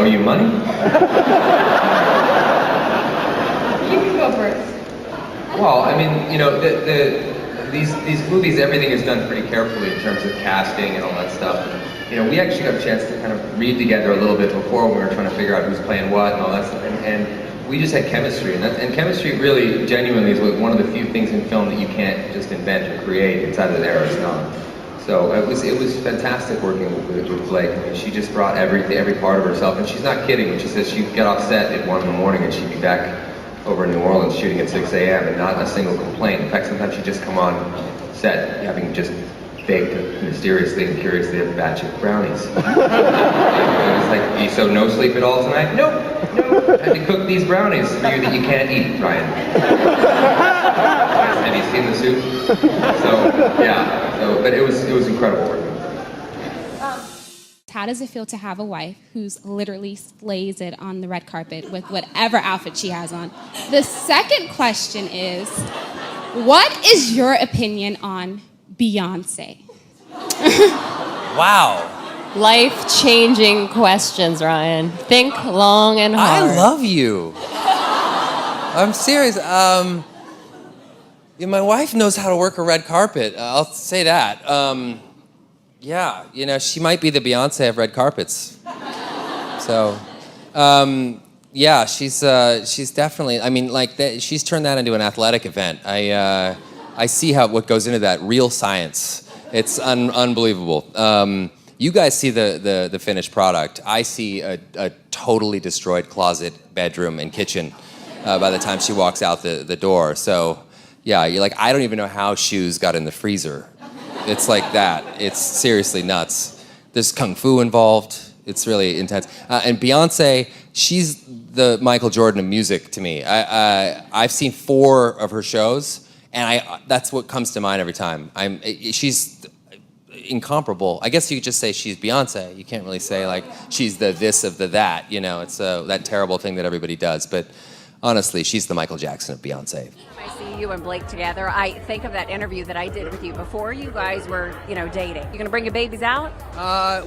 owe you money? You can go first. Well, I mean, you know, these movies, everything is done pretty carefully in terms of casting and all that stuff. And, you know, we actually got a chance to kind of read together a little bit before when we were trying to figure out who's playing what and all that stuff. And we just had chemistry, and chemistry really, genuinely, is one of the few things in film that you can't just invent or create. It's either there or it's not. So it was fantastic working with Blake. I mean, she just brought every part of herself, and she's not kidding when she says she'd get off set at 1 in the morning and she'd be back over in New Orleans shooting at 6 a.m. and not a single complaint. In fact, sometimes she'd just come on set having just baked a mysteriously and curiously a batch of brownies. And it was like, so no sleep at all tonight? Nope. I had to cook these brownies for you that you can't eat, Ryan. Have you seen the soup? So, yeah. But it was incredible work. How does it feel to have a wife who's literally slays it on the red carpet with whatever outfit she has on? The second question is, what is your opinion on Beyonce? Wow. Life-changing questions, Ryan. Think long and hard. I love you. I'm serious. Yeah, my wife knows how to work a red carpet. I'll say that. Yeah, you know, she might be the Beyonce of red carpets. So, yeah, she's definitely. I mean, like she's turned that into an athletic event. I see what goes into that. Real science. It's unbelievable. You guys see the finished product. I see a totally destroyed closet, bedroom, and kitchen by the time she walks out the door. So, yeah, you're like, I don't even know how shoes got in the freezer. It's like that. It's seriously nuts. There's kung fu involved. It's really intense. And Beyonce, she's the Michael Jordan of music to me. I've seen 4 of her shows, and that's what comes to mind every time. She's incomparable. I guess you could just say she's Beyonce. You can't really say like she's the this of the that. You know, it's that terrible thing that everybody does. But honestly, she's the Michael Jackson of Beyonce. I see you and Blake together. I think of that interview that I did with you before you guys were, dating. You gonna bring your babies out?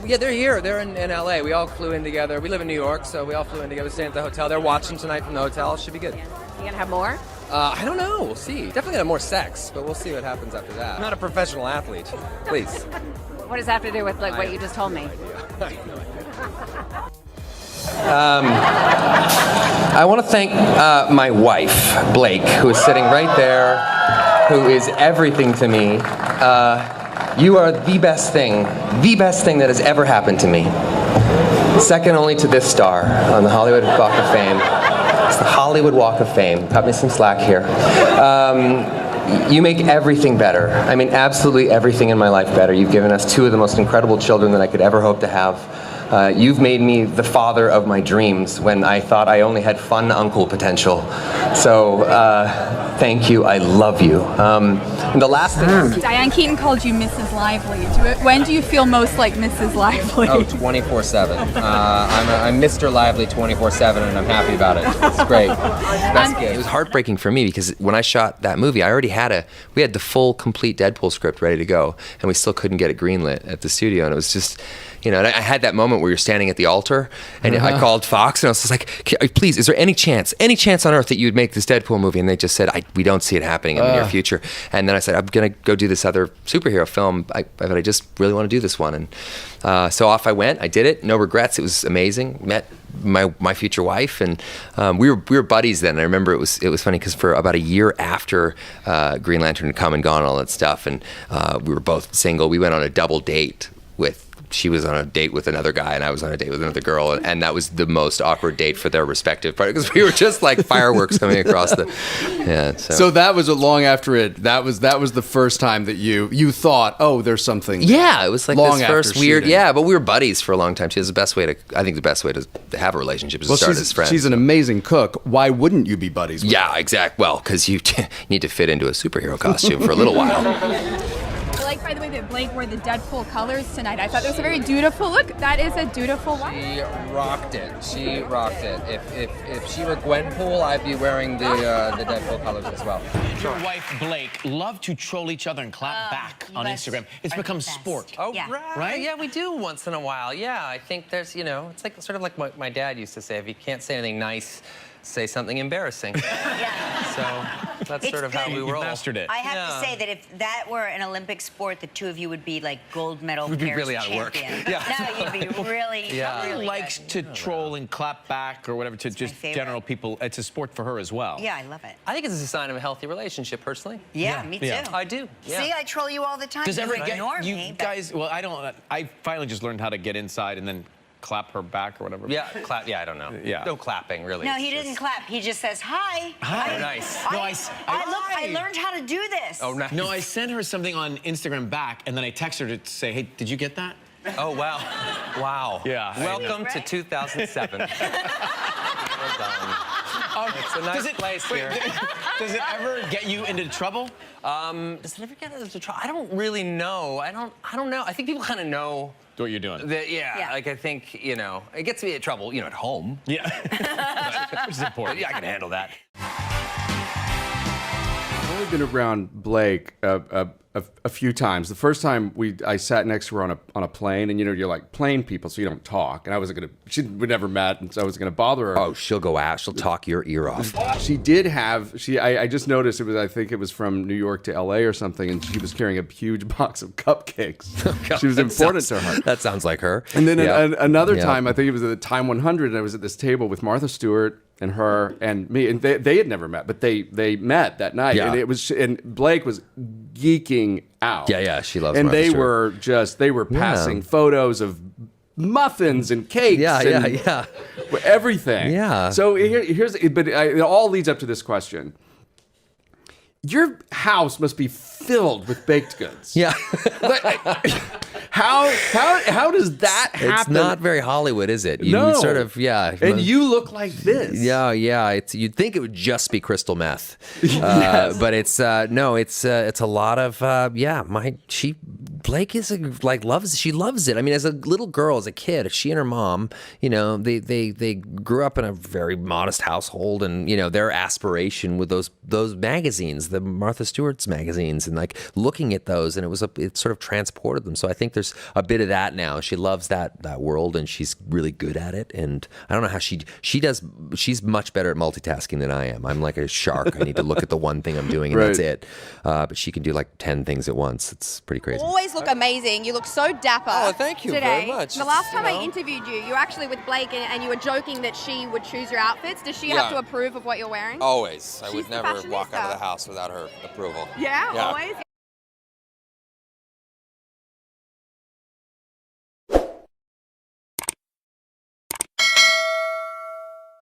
Yeah, they're here. They're in LA. We all flew in together. We live in New York, so we all flew in together, staying at the hotel. They're watching tonight from the hotel. It should be good. Yeah. You gonna have more? I don't know. We'll see. Definitely gonna have more sex, but we'll see what happens after that. I'm not a professional athlete. Please. What does that have to do with what you just told me? I want to thank my wife, Blake, who is sitting right there, who is everything to me. You are the best thing that has ever happened to me. Second only to this star on the Hollywood Walk of Fame. It's the Hollywood Walk of Fame. Cut me some slack here. You make everything better. I mean, absolutely everything in my life better. You've given us 2 of the most incredible children that I could ever hope to have. You've made me the father of my dreams when I thought I only had fun uncle potential. So, thank you. I love you. And the last thing... Diane Keaton called you Mrs. Lively. When do you feel most like Mrs. Lively? Oh, 24/7. I'm Mr. Lively 24/7, and I'm happy about it. It's great. Best gift. It was heartbreaking for me because when I shot that movie, I already we had the full, complete Deadpool script ready to go, and we still couldn't get it greenlit at the studio, and it was just... and I had that moment where you're standing at the altar, and I called Fox, and I was just like, please, is there any chance on earth that you would make this Deadpool movie? And they just said, we don't see it happening in the near future. And then I said, I'm going to go do this other superhero film, but I just really want to do this one. And so off I went. I did it. No regrets. It was amazing. Met my future wife, and we were buddies then. I remember it was funny because for about a year after Green Lantern had come and gone and all that stuff, and we were both single, we went on a double date she was on a date with another guy and I was on a date with another girl, and that was the most awkward date for their respective part because we were just like fireworks coming across the So that was long after it. That was the first time that you thought, oh, there's something. Yeah, it was like long this first weird. Shooting. Yeah, but we were buddies for a long time. I think the best way to have a relationship is to start as friends. She's an amazing cook. Why wouldn't you be buddies with her? Exactly. Well, because you need to fit into a superhero costume for a little while. I like By the way, that Blake wore the Deadpool colors tonight. I thought that was a very dutiful look. That is a dutiful wife. She rocked it. She rocked it. If she were Gwenpool, I'd be wearing the Deadpool colors as well. Your wife, Blake, love to troll each other and clap back on Instagram. It's become sport. Oh, Yeah. right. Yeah, we do once in a while. Yeah, I think there's, it's like sort of like what my dad used to say. If you can't say anything nice, say something embarrassing. Yeah. So that's It's sort of how good. we You roll. mastered it. I have to say that if that were an Olympic sport, the two of you would be like gold medal We'd be pairs really out of work. champion. Yeah. No, you'd be really, Yeah. She really likes good. to troll and clap back or whatever to my just favorite. general people. It's a sport for her as well. Yeah, I love it. I think it's a sign of a healthy relationship, personally. Yeah, me too. Yeah. I do. Yeah. See, I troll you all the time. Does You ever get ignore you me, but- guys? Well, I finally just learned how to get inside and then clap her back or whatever. Yeah, clap. Yeah, I don't know. Yeah. No clapping, really. No, It's he didn't just- clap. He just says hi. Hi. Oh, nice. No, I learned how to do this. Oh, nice. No, I sent her something on Instagram back, and then I texted her to say, "Hey, did you get that?" Oh, wow. Wow. Yeah. Welcome to Right? 2007. Well done. It's a nice place here. Does it ever get you into trouble? Does it ever get us into trouble? I don't really know. I don't know. I think people kind of know. What you're doing? Yeah. Like I think, it gets me in trouble, at home. Yeah. Which is important. Yeah, I can handle that. I've only been around Blake a few times. The first time I sat next to her on a plane, and you're like plane people, so you don't talk. And I wasn't gonna. We'd never met, and so I wasn't gonna bother her. Oh, she'll go out. She'll talk your ear off. She did have. I just noticed it was. I think it was from New York to L.A. or something, and she was carrying a huge box of cupcakes. She was important to her. That sounds like her. And then Yeah. another Yeah. time, I think it was at the Time 100, and I was at this table with Martha Stewart and her and me, and they had never met, but they met that night, Yeah. and Blake was geeking out. Yeah, she loves and Martha they Stewart. were passing photos of muffins and cakes. Yeah, and everything. Yeah. So it all leads up to this question. Your house must be filled with baked goods. Yeah. How does that happen? It's not very Hollywood, is it? You No. sort of, yeah. And you look like this. Yeah. You'd think it would just be crystal meth, Yes. but it's no. It's a lot of Blake she loves it. I mean, as a little girl, as a kid, she and her mom, they grew up in a very modest household, and their aspiration with those magazines, the Martha Stewart's magazines, and like looking at those, and it sort of transported them. So I think there's a bit of that now. She loves that world, and she's really good at it. And I don't know how she does. She's much better at multitasking than I am. I'm like a shark. I need to look at the one thing I'm doing, and Right. that's it. But she can do like 10 things at once. It's pretty crazy. Always look amazing. You look so dapper. Oh, thank you today. very much. The last time I You know. interviewed you were actually with Blake, and you were joking that she would choose your outfits. Does she Yeah. have to approve of what you're wearing? Always. I She's would the never walk out of fashionista. the house without her approval. Yeah, always.